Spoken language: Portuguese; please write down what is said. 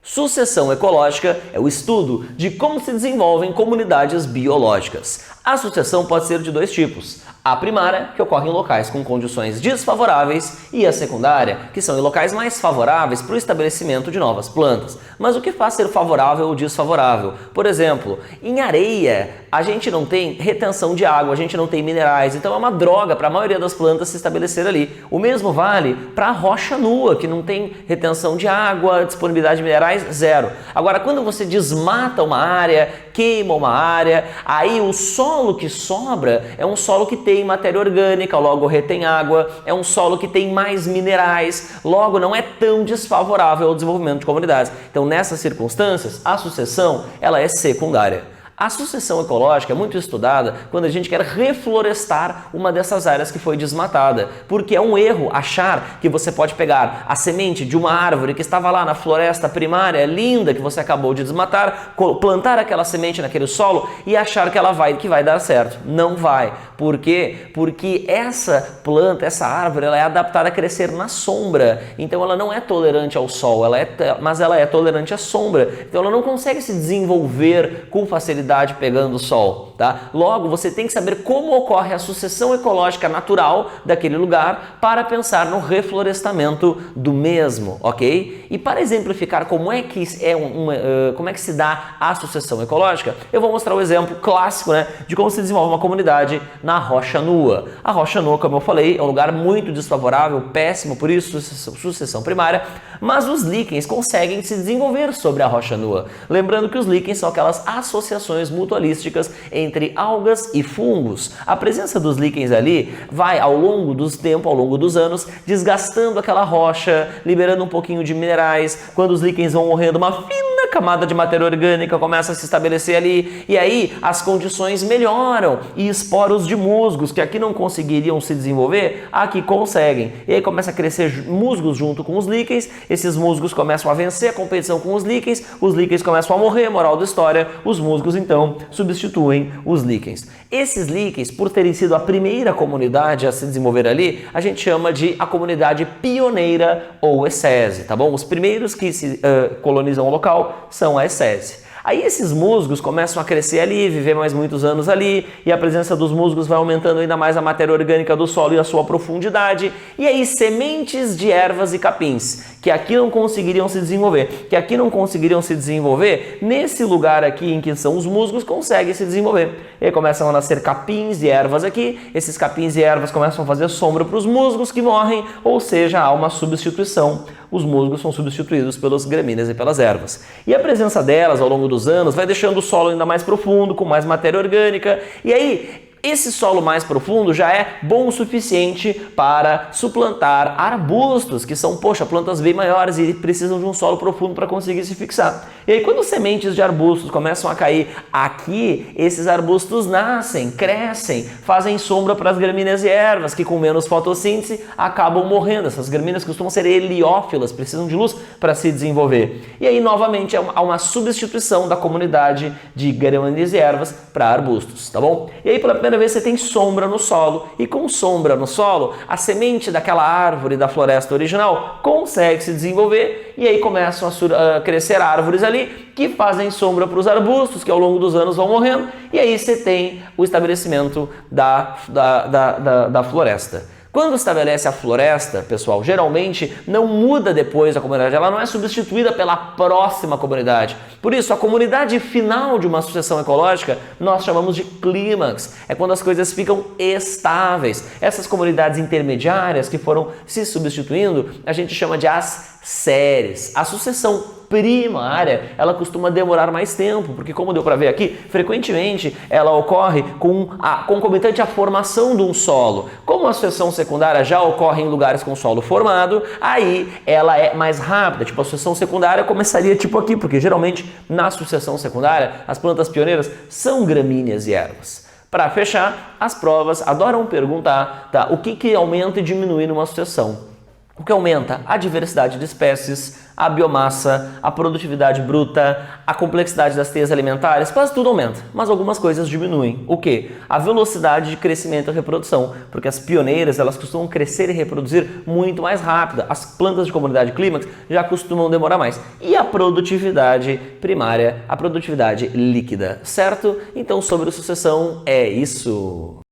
Sucessão ecológica é o estudo de como se desenvolvem comunidades biológicas. A sucessão pode ser de dois tipos. A primária, que ocorre em locais com condições desfavoráveis, e a secundária, que são em locais mais favoráveis para o estabelecimento de novas plantas. Mas o que faz ser favorável ou desfavorável? Por exemplo, em areia, a gente não tem retenção de água, a gente não tem minerais, então é uma droga para a maioria das plantas se estabelecer ali. O mesmo vale para a rocha nua, que não tem retenção de água, disponibilidade de minerais, zero. Agora, quando você desmata uma área, queima uma área, aí o solo que sobra é um solo que tem matéria orgânica, logo retém água, é um solo que tem mais minerais, logo não é tão desfavorável ao desenvolvimento de comunidades. Então, nessas circunstâncias, a sucessão ela é secundária. A sucessão ecológica é muito estudada quando a gente quer reflorestar uma dessas áreas que foi desmatada, porque é um erro achar que você pode pegar a semente de uma árvore que estava lá na floresta primária, linda, que você acabou de desmatar, plantar aquela semente naquele solo e achar que vai dar certo. Não vai. Por quê? Porque essa planta, essa árvore, ela é adaptada a crescer na sombra, então ela não é tolerante ao sol, mas ela é tolerante à sombra, então ela não consegue se desenvolver com facilidade pegando o sol, tá? Logo, você tem que saber como ocorre a sucessão ecológica natural daquele lugar para pensar no reflorestamento do mesmo, ok? E para exemplificar como é que se dá a sucessão ecológica, eu vou mostrar o exemplo clássico, né, de como se desenvolve uma comunidade na rocha nua. A rocha nua, como eu falei, é um lugar muito desfavorável, péssimo, por isso sucessão primária, mas os líquens conseguem se desenvolver sobre a rocha nua. Lembrando que os líquens são aquelas associações mutualísticas entre algas e fungos. A presença dos líquens ali vai ao longo dos anos, desgastando aquela rocha, liberando um pouquinho de minerais. Quando os líquens vão morrendo, uma fina camada de matéria orgânica começa a se estabelecer ali, e aí as condições melhoram e esporos de musgos que aqui não conseguiriam se desenvolver, aqui conseguem. E aí começa a crescer musgos junto com os líquens, esses musgos começam a vencer a competição com os líquens começam a morrer, moral da história, os musgos então substituem os líquens. Esses líquens, por terem sido a primeira comunidade a se desenvolver ali, a gente chama de a comunidade pioneira ou ecese, tá bom? Os primeiros que se colonizam o local são a ecese. Aí esses musgos começam a crescer ali, viver mais muitos anos ali, e a presença dos musgos vai aumentando ainda mais a matéria orgânica do solo e a sua profundidade, e aí sementes de ervas e capins, que aqui não conseguiriam se desenvolver, nesse lugar aqui em que são os musgos, conseguem se desenvolver. E aí começam a nascer capins e ervas aqui, esses capins e ervas começam a fazer sombra para os musgos que morrem, ou seja, há uma substituição. Os musgos são substituídos pelas gramíneas e pelas ervas. E a presença delas ao longo dos anos vai deixando o solo ainda mais profundo, com mais matéria orgânica, e aí esse solo mais profundo já é bom o suficiente para suplantar arbustos, que são, plantas bem maiores e precisam de um solo profundo para conseguir se fixar. E aí quando sementes de arbustos começam a cair aqui, esses arbustos nascem, crescem, fazem sombra para as gramíneas e ervas, que com menos fotossíntese acabam morrendo. Essas gramíneas costumam ser heliófilas, precisam de luz para se desenvolver. E aí novamente há uma substituição da comunidade de gramíneas e ervas para arbustos, tá bom? E aí pela primeira vez você tem sombra no solo, e com sombra no solo, a semente daquela árvore da floresta original consegue se desenvolver, e aí começam a crescer árvores ali que fazem sombra para os arbustos, que ao longo dos anos vão morrendo, e aí você tem o estabelecimento da floresta. Quando estabelece a floresta, pessoal, geralmente não muda depois a comunidade, ela não é substituída pela próxima comunidade. Por isso, a comunidade final de uma sucessão ecológica nós chamamos de clímax. É quando as coisas ficam estáveis. Essas comunidades intermediárias que foram se substituindo, a gente chama de as séries. A sucessão primária, ela costuma demorar mais tempo, porque como deu para ver aqui, frequentemente ela ocorre concomitante à formação de um solo. Como a sucessão secundária já ocorre em lugares com solo formado, aí ela é mais rápida, tipo a sucessão secundária começaria tipo aqui, porque geralmente na sucessão secundária as plantas pioneiras são gramíneas e ervas. Para fechar, as provas adoram perguntar, tá, o que aumenta e diminui numa sucessão. O que aumenta a diversidade de espécies, a biomassa, a produtividade bruta, a complexidade das teias alimentares, quase tudo aumenta, mas algumas coisas diminuem. O quê? A velocidade de crescimento e reprodução, porque as pioneiras elas costumam crescer e reproduzir muito mais rápido. As plantas de comunidade clímax já costumam demorar mais. E a produtividade primária, a produtividade líquida, certo? Então sobre sucessão é isso.